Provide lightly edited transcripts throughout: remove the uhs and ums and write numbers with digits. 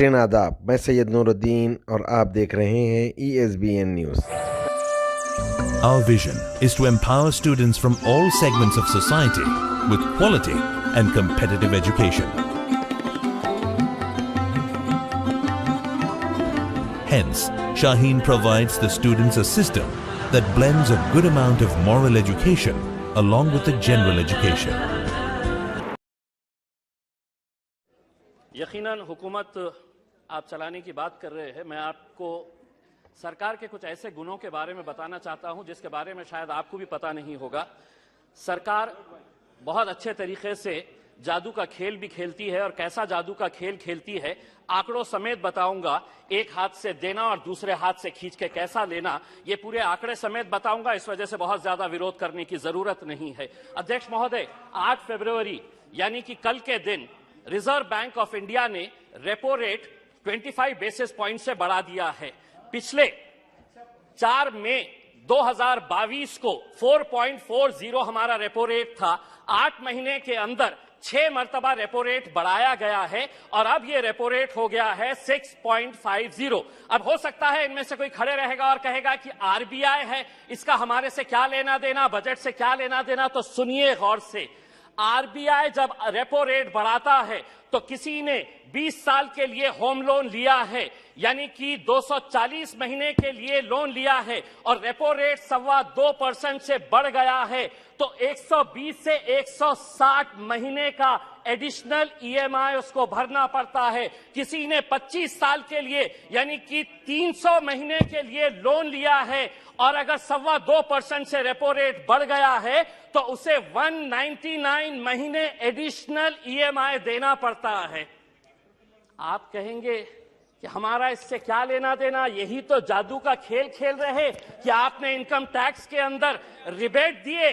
नाज़रीन आदाब, मैं सैयद नूरुद्दीन और आप देख रहे हैं ESBN news. Our vision is to empower students from all segments of society with quality and competitive education. Hence, Shaheen provides the students a system that blends a good amount of moral education along with the general education. यकीनन हुकूमत आप चलाने की बात कर रहे हैं। मैं आपको सरकार के कुछ ऐसे गुणों के बारे में बताना चाहता हूं जिसके बारे में शायद आपको भी पता नहीं होगा। सरकार बहुत अच्छे तरीके से जादू का खेल भी खेलती है, और कैसा जादू का खेल खेलती है आंकड़ों समेत बताऊंगा। एक हाथ से देना और दूसरे हाथ से खींच के कैसा लेना, ये पूरे आंकड़े समेत बताऊंगा। इस वजह से बहुत ज्यादा विरोध करने की जरूरत नहीं है। अध्यक्ष महोदय, 8 फरवरी यानी कि कल के दिन रिजर्व बैंक ऑफ इंडिया ने रेपो रेट 25 बेसिस पॉइंट से बढ़ा दिया है। पिछले 4 मई 2022 को 4.40 हमारा रेपो रेट था। 8 महीने के अंदर 6 मरतबा रेपो रेट बढ़ाया गया है और अब ये रेपो रेट हो गया है 6.50। अब हो सकता है इनमें से कोई खड़े रहेगा और कहेगा कि आरबीआई है, इसका हमारे से क्या लेना देना, बजट से क्या लेना देना। तो सुनिए गौर से, आरबीआई जब रेपो रेट बढ़ाता है तो किसी ने 20 साल के लिए होम लोन लिया है, यानी कि 240 महीने के लिए लोन लिया है और रेपो रेट 2.25% से बढ़ गया है, तो 120 से 160 महीने का एडिशनल ईएमआई उसको भरना पड़ता है। किसी ने 25 साल के लिए यानी कि 300 महीने के लिए लोन लिया है और अगर 2.25% से रेपो रेट बढ़ गया है तो उसे 199 महीने एडिशनल ईएमआई देना पड़ता है। आप कहेंगे कि हमारा इससे क्या लेना देना, यही तो जादू का खेल खेल रहे कि आपने इनकम टैक्स के अंदर रिबेट दिए,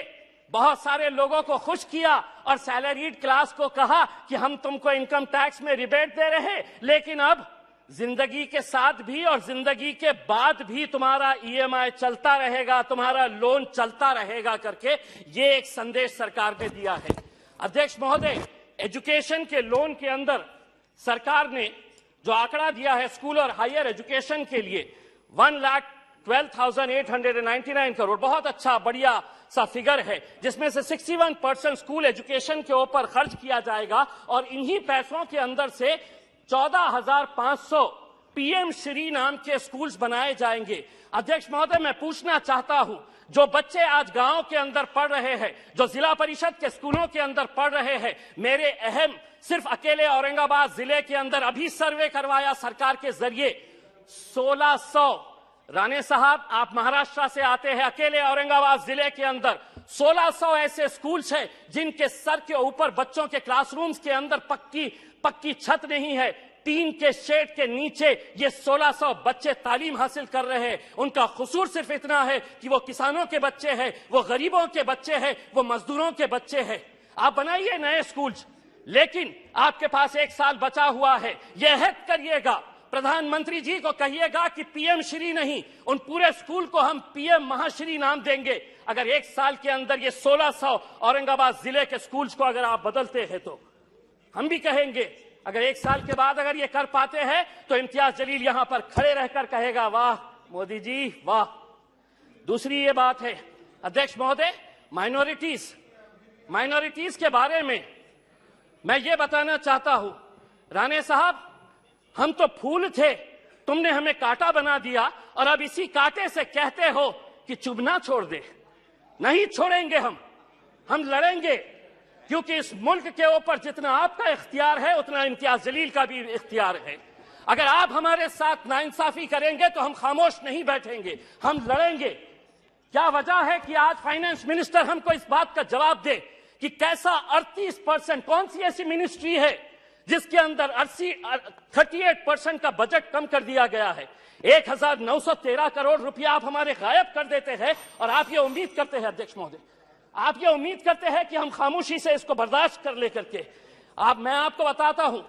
बहुत सारे लोगों को खुश किया और सैलरीड क्लास को कहा कि हम तुमको इनकम टैक्स में रिबेट दे रहे, लेकिन अब जिंदगी के साथ भी और जिंदगी के बाद भी तुम्हारा ईएमआई चलता रहेगा, तुम्हारा लोन चलता रहेगा करके ये एक संदेश सरकार ने दिया है। अध्यक्ष महोदय, एजुकेशन के लोन के अंदर सरकार ने जो आंकड़ा दिया है स्कूल और हायर एजुकेशन के लिए 1,12,899 करोड़, बहुत अच्छा बढ़िया सा फिगर है, जिसमें से 61% स्कूल एजुकेशन के ऊपर खर्च किया जाएगा और इन्हीं पैसों के अंदर से 14,500 पीएम श्री नाम के स्कूल्स बनाए जाएंगे। अध्यक्ष महोदय, मैं पूछना चाहता हूं, जो बच्चे आज गांव के अंदर पढ़ रहे हैं, जो जिला परिषद के स्कूलों के अंदर पढ़ रहे हैं, मेरे अहम सिर्फ अकेले औरंगाबाद जिले के अंदर अभी सर्वे करवाया सरकार के जरिए 1600। राणे साहब, आप महाराष्ट्र से आते हैं, अकेले औरंगाबाद जिले के अंदर 1600 ऐसे स्कूल्स हैं जिनके सर के ऊपर बच्चों के क्लासरूम्स के अंदर पक्की छत नहीं है, टीन के शेड के नीचे ये 1600 बच्चे तालीम हासिल कर रहे हैं। उनका कसूर सिर्फ इतना है कि वो किसानों के बच्चे हैं, वो गरीबों के बच्चे हैं, वो मजदूरों के बच्चे हैं। आप बनाइए नए स्कूल्स, लेकिन आपके पास 1 साल बचा हुआ है। यह अहद करिएगा, प्रधानमंत्री जी को कहिएगा कि पीएम श्री नहीं, उन पूरे स्कूल को हम पीएम महाश्री नाम देंगे। अगर 1 साल के अंदर ये 1600 औरंगाबाद जिले के स्कूल्स को अगर आप बदलते हैं तो हम भी कहेंगे। अगर 1 साल के बाद अगर ये कर पाते हैं तो इम्तियाज जलील यहां पर खड़े रहकर कहेगा, वाह मोदी जी वाह। दूसरी ये बात है अध्यक्ष महोदय, माइनॉरिटीज के बारे में मैं ये बताना चाहता हूं। राणे साहब, हम तो फूल थे, तुमने हमें कांटा बना दिया और अब इसी कांटे से कहते हो कि चुभना छोड़ दे। नहीं छोड़ेंगे हम लड़ेंगे, क्योंकि इस मुल्क के ऊपर जितना आपका इख्तियार है उतना इम्तियाज जलील का भी इख्तियार है। अगर आप हमारे साथ नाइंसाफी करेंगे तो हम खामोश नहीं बैठेंगे, हम लड़ेंगे। क्या वजह है कि आज फाइनेंस मिनिस्टर हमको इस बात का जवाब दे कि कैसा 38%, कौन सी ऐसी मिनिस्ट्री है जिसके अंदर 38% का बजट कम कर दिया गया है। 1913 करोड़ रुपया आप हमारे गायब कर देते हैं और आप ये उम्मीद करते हैं अध्यक्ष महोदय, आप ये उम्मीद करते हैं कि हम खामोशी से इसको बर्दाश्त कर ले करके। मैं आपको बताता हूं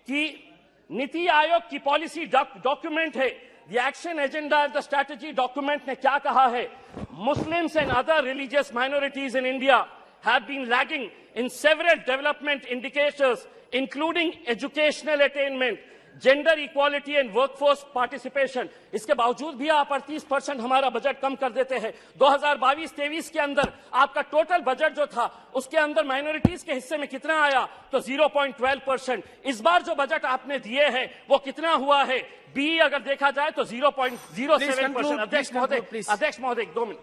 कि नीति आयोग की पॉलिसी डॉक्यूमेंट है, the action agenda and the strategy document ने क्या कहा है। Muslims and other religious minorities in India have been lagging in several development indicators including educational attainment, gender equality and workforce participation, इसके बावजूद भी आप 38% हमारा बजट कम कर देते हैं। 2022-23 के अंदर आपका टोटल बजट जो था उसके अंदर माइनॉरिटीज के हिस्से में कितना आया, तो 0.12%। इस बार जो बजट आपने दिए हैं वो कितना हुआ है, बी अगर देखा जाए तो 0.07%। अध्यक्ष महोदय 2 मिनट।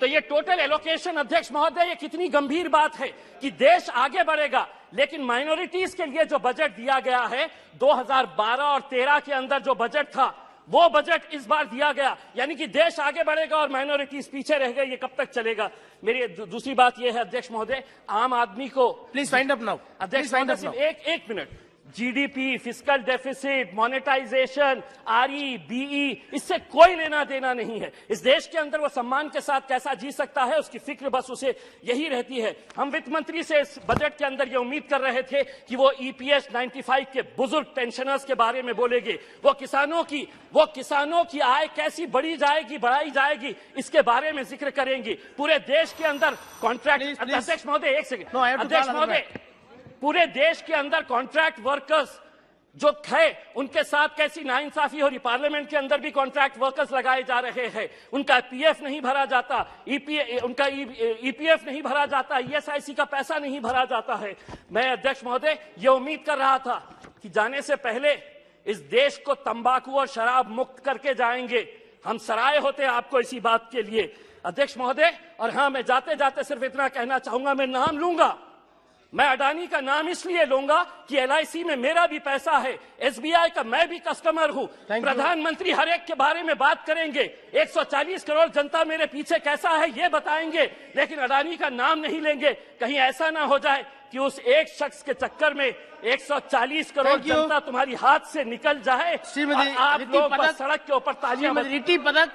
तो ये टोटल एलोकेशन, अध्यक्ष महोदय, ये कितनी गंभीर बात है कि देश आगे बढ़ेगा, लेकिन माइनॉरिटीज के लिए जो बजट दिया गया है 2012 और 13 के अंदर जो बजट था वो बजट इस बार दिया गया, यानी कि देश आगे बढ़ेगा और माइनॉरिटीज पीछे रह गए। ये कब तक चलेगा? मेरी दूसरी बात ये है अध्यक्ष महोदय, आम आदमी को प्लीज फाइंड अप नाउ। अध्यक्ष महोदय एक minute, GDP, fiscal deficit, monetization, RE, BE, इससे कोई लेना देना नहीं है। इस देश के अंदर वो सम्मान के साथ कैसा जी सकता है, उसकी फिक्र बस उसे यही रहती है। हम वित्त मंत्री से इस बजट के अंदर ये उम्मीद कर रहे थे कि वो ईपीएस 95 के बुजुर्ग पेंशनर्स के बारे में बोलेंगे, वो किसानों की आय कैसी बढ़ाई जाएगी इसके बारे में जिक्र करेंगे। पूरे देश के अंदर कॉन्ट्रैक्ट, अध्यक्ष महोदय एक सेकंड, अध्यक्ष महोदय, पूरे देश के अंदर कॉन्ट्रैक्ट वर्कर्स जो है उनके साथ कैसी नाइंसाफी हो रही। पार्लियामेंट के अंदर भी कॉन्ट्रैक्ट वर्कर्स लगाए जा रहे हैं, उनका पीएफ नहीं भरा जाता, उनका ईपीएफ नहीं भरा जाता, ईएसआईसी का पैसा नहीं भरा जाता है। मैं अध्यक्ष महोदय ये उम्मीद कर रहा था कि जाने से पहले इस देश को तंबाकू और शराब मुक्त करके जाएंगे। हम सराय होते आपको इसी बात के लिए अध्यक्ष महोदय। और हाँ, मैं जाते जाते सिर्फ इतना कहना चाहूंगा, मैं नाम लूंगा, मैं अडानी का नाम इसलिए लूंगा कि एलआईसी में मेरा भी पैसा है, एसबीआई का मैं भी कस्टमर हूं। प्रधानमंत्री हर एक के बारे में बात करेंगे, 140 करोड़ जनता मेरे पीछे कैसा है ये बताएंगे, लेकिन अडानी का नाम नहीं लेंगे। कहीं ऐसा ना हो जाए कि उस एक शख्स के चक्कर में 140 करोड़ जनता तुम्हारी हाथ से निकल जाए और आप लोग बस सड़क के ऊपर तालियां। श्रीमती रीति पदक